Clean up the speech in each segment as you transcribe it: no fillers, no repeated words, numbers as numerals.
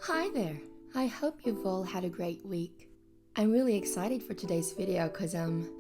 Hi there! I hope you've all had a great week. I'm really excited for today's video cause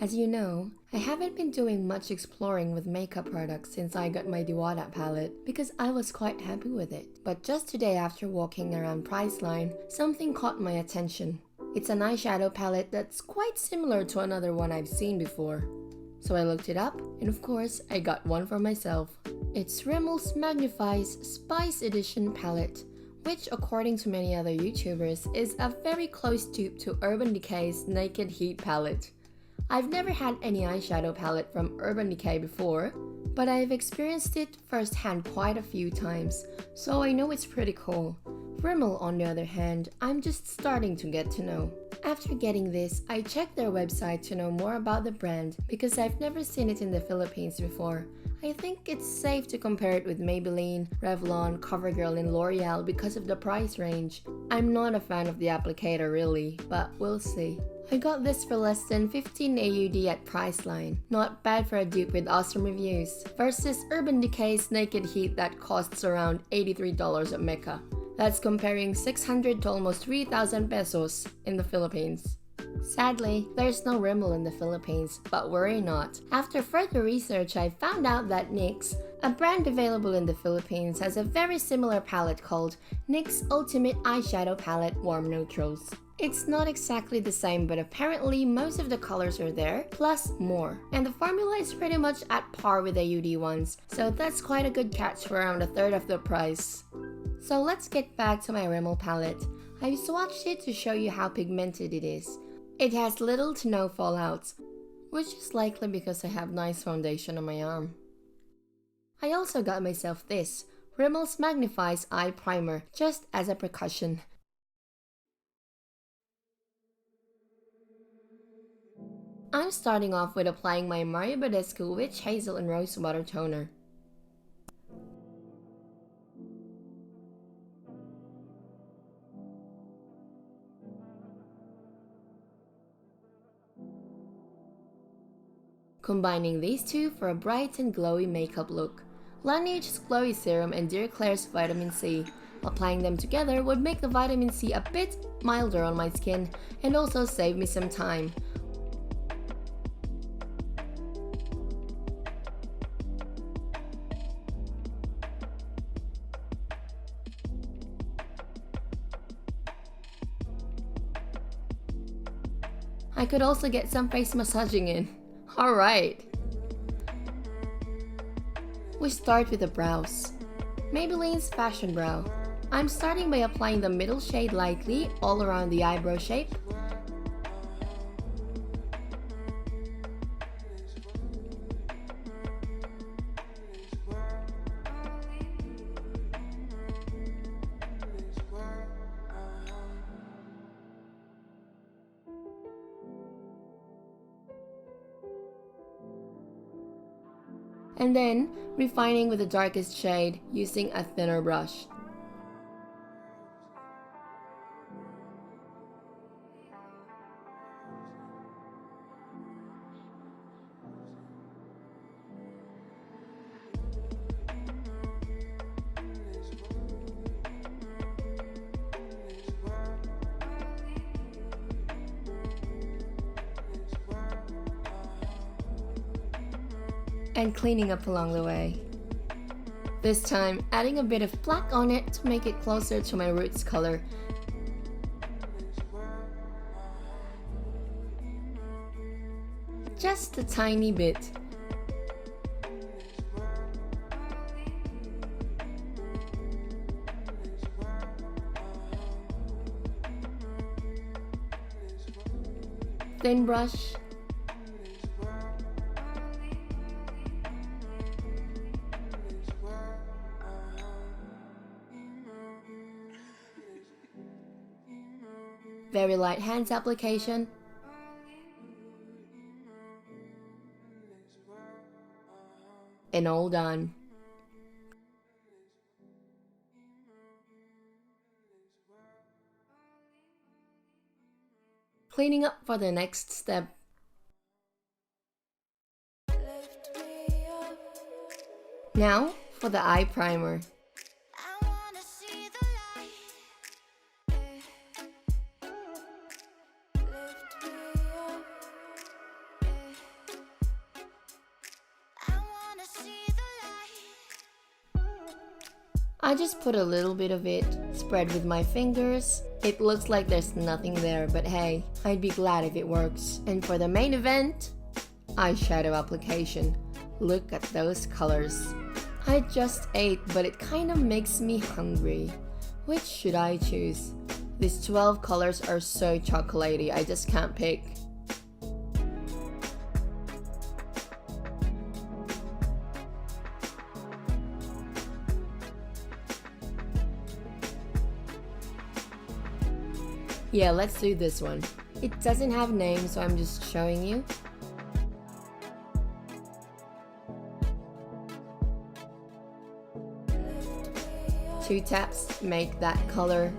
as you know, I haven't been doing much exploring with makeup products since I got my Diwada palette because I was quite happy with it. But just today after walking around Priceline, something caught my attention. It's an eyeshadow palette that's quite similar to another one I've seen before. So I looked it up and of course I got one for myself. It's Rimmel's Magnif'eyes Spice Edition palette, which according to many other YouTubers is a very close dupe to Urban Decay's Naked Heat palette. I've never had any eyeshadow palette from Urban Decay before, but I've experienced it firsthand quite a few times, so I know it's pretty cool. Rimmel, on the other hand, I'm just starting to get to know. After getting this, I checked their website to know more about the brand because I've never seen it in the Philippines before. I think it's safe to compare it with Maybelline, Revlon, CoverGirl, and L'Oreal because of the price range. I'm not a fan of the applicator really, but we'll see. I got this for less than 15 AUD at Priceline. Not bad for a dupe with awesome reviews, versus Urban Decay's Naked Heat that costs around $83 at Mecca. That's comparing 600 to almost 3,000 pesos in the Philippines. Sadly, there's no Rimmel in the Philippines, but worry not. After further research, I found out that NYX, a brand available in the Philippines, has a very similar palette called NYX Ultimate Eyeshadow Palette Warm Neutrals. It's not exactly the same, but apparently most of the colors are there, plus more. And the formula is pretty much at par with the UD ones, so that's quite a good catch for around a third of the price. So let's get back to my Rimmel palette. I've swatched it to show you how pigmented it is. It has little to no fallouts, which is likely because I have nice foundation on my arm. I also got myself this, Rimmel's Magnif'eyes Eye Primer, just as a precaution. I'm starting off with applying my Mario Badescu Witch Hazel and Rose Water Toner. Combining these two for a bright and glowy makeup look. Laineage's Glowy Serum and Dear Klairs Vitamin C. Applying them together would make the vitamin C a bit milder on my skin and also save me some time. I could also get some face massaging in. Alright! We start with the brows. Maybelline's Fashion Brow. I'm starting by applying the middle shade lightly all around the eyebrow shape. And then, refining with the darkest shade using a thinner brush. And cleaning up along the way. This time, adding a bit of black on it to make it closer to my roots color. Just a tiny bit. Thin brush. Very light hands application. And all done. Cleaning up for the next step. Now for the eye primer. I just put a little bit of it, spread with my fingers. It looks like there's nothing there, but hey, I'd be glad if it works. And for the main event, eyeshadow application. Look at those colors. I just ate, but it kind of makes me hungry. Which should I choose? These 12 colors are so chocolatey, I just can't pick. Yeah, let's do this one. It doesn't have names, so I'm just showing you. Two taps make that color.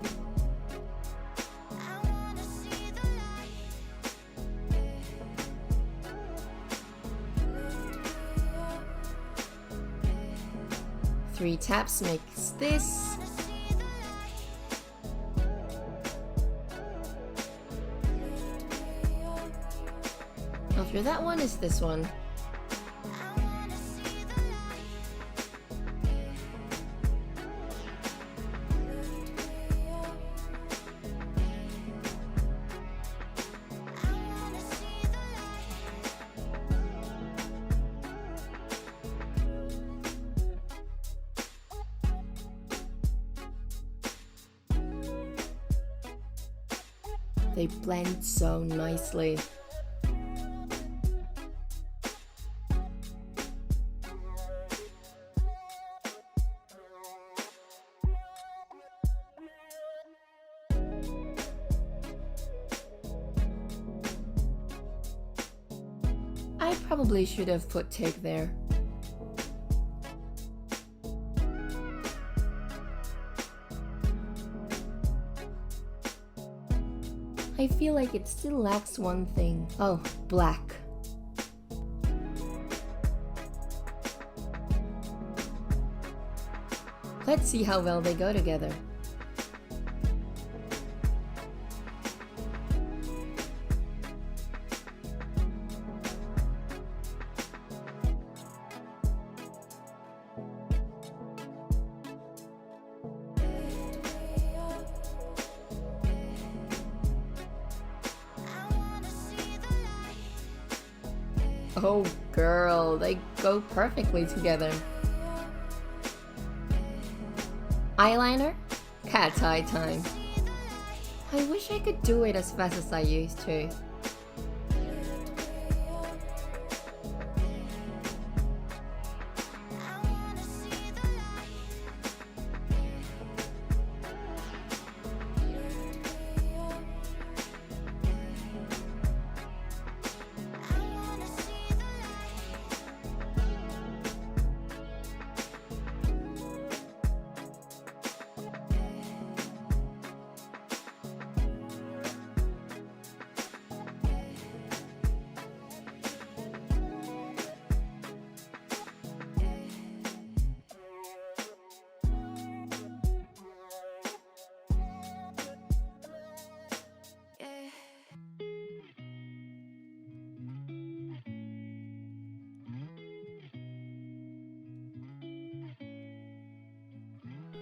Three taps makes this. After that one is this one. They blend so nicely. I probably should have put tape there. I feel like it still lacks one thing. Oh, black. Let's see how well they go together. Oh girl, they go perfectly together. Eyeliner? Cat's eye time. I wish I could do it as fast as I used to.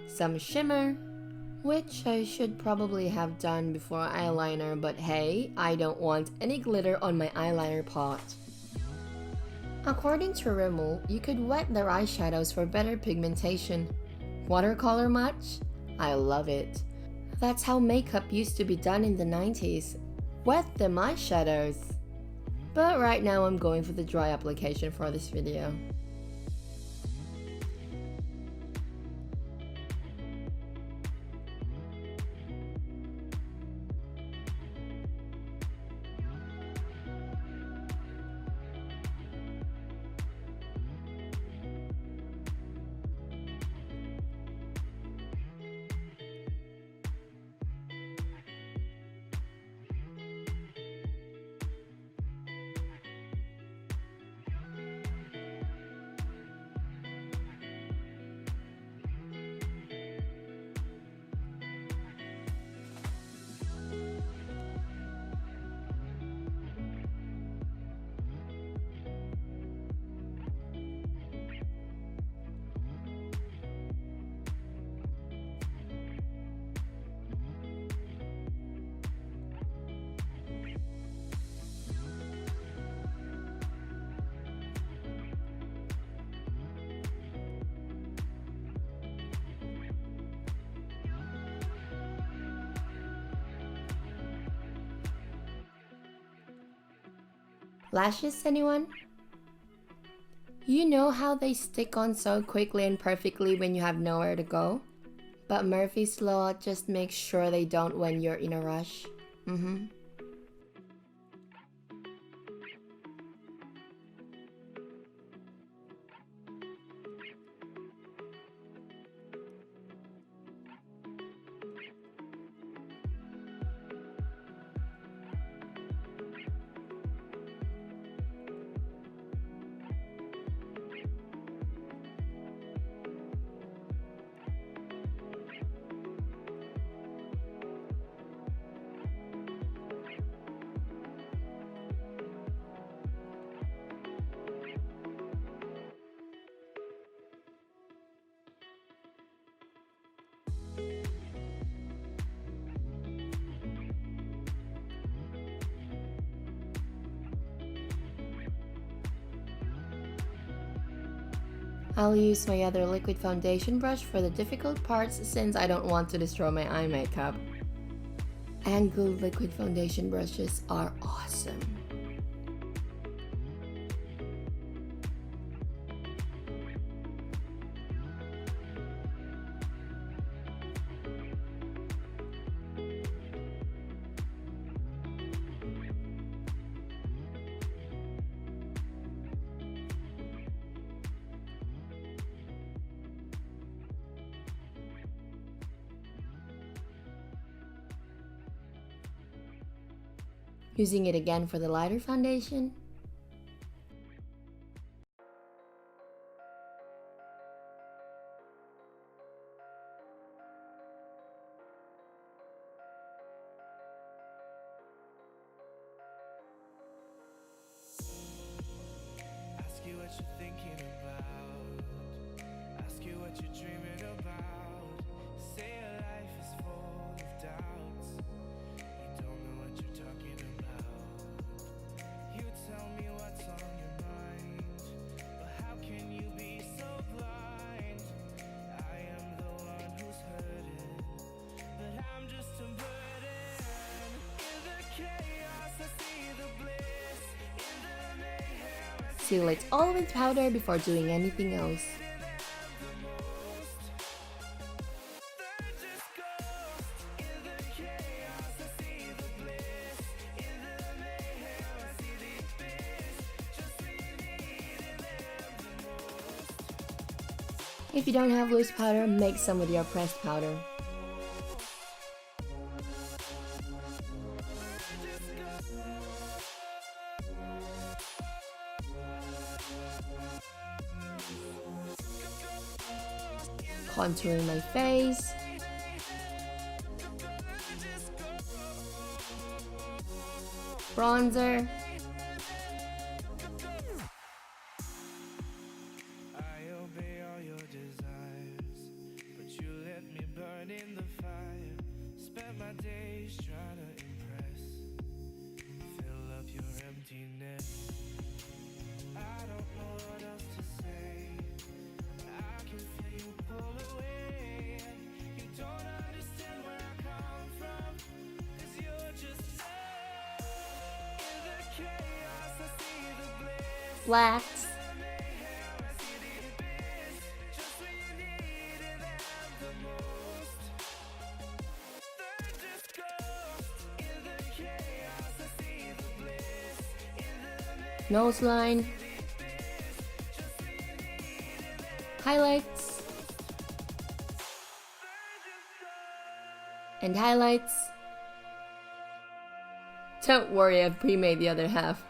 Some shimmer, which I should probably have done before eyeliner, but hey, I don't want any glitter on my eyeliner pot. According to Rimmel, you could wet their eyeshadows for better pigmentation. Watercolor much? I love it. That's how makeup used to be done in the 90s. Wet them eyeshadows. But right now I'm going for the dry application for this video. Lashes, anyone? You know how they stick on so quickly and perfectly when you have nowhere to go? But Murphy's Law just makes sure they don't when you're in a rush. I'll use my other liquid foundation brush for the difficult parts since I don't want to destroy my eye makeup. Angled liquid foundation brushes are awesome. Using it again for the lighter foundation. Ask you what you're thinking about. Ask you what you're dreaming about. Say your life is full of doubts. You don't know what you're talking about. You tell me what's on your mind, but how can you be so blind? I am the one who's hurting, but I'm just a burden. In the chaos I see the bliss. In the mayhem I Seal it all with powder before doing anything else. If you don't have loose powder, make some with your pressed powder. Contouring my face. Bronzer. I obey all your desires, but you let me burn in the fire. Spent my days trying to impress, fill up your emptiness. I don't know what else to say. I can feel you pull away. You don't understand where I come from, 'cause you're just in the chaos I see the bliss. Blacks. Just when you needed them the most. They're just ghosts. In the chaos I see the bliss. In the Nose line. Highlights. And highlights. Don't worry, I've pre-made the other half.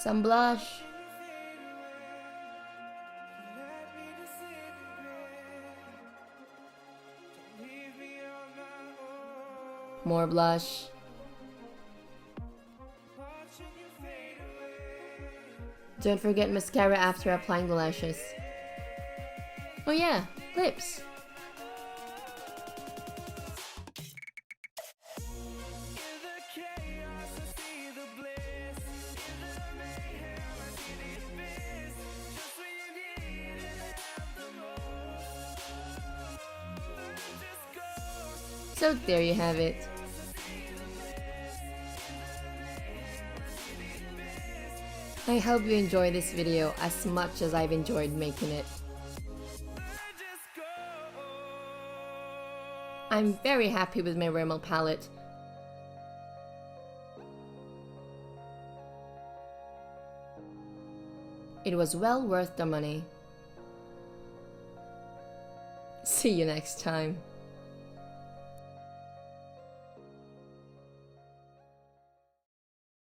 Some blush. More blush. Don't forget mascara after applying the lashes. Oh yeah, lips. So there you have it. I hope you enjoy this video as much as I've enjoyed making it. I'm very happy with my Rimmel palette. It was well worth the money. See you next time.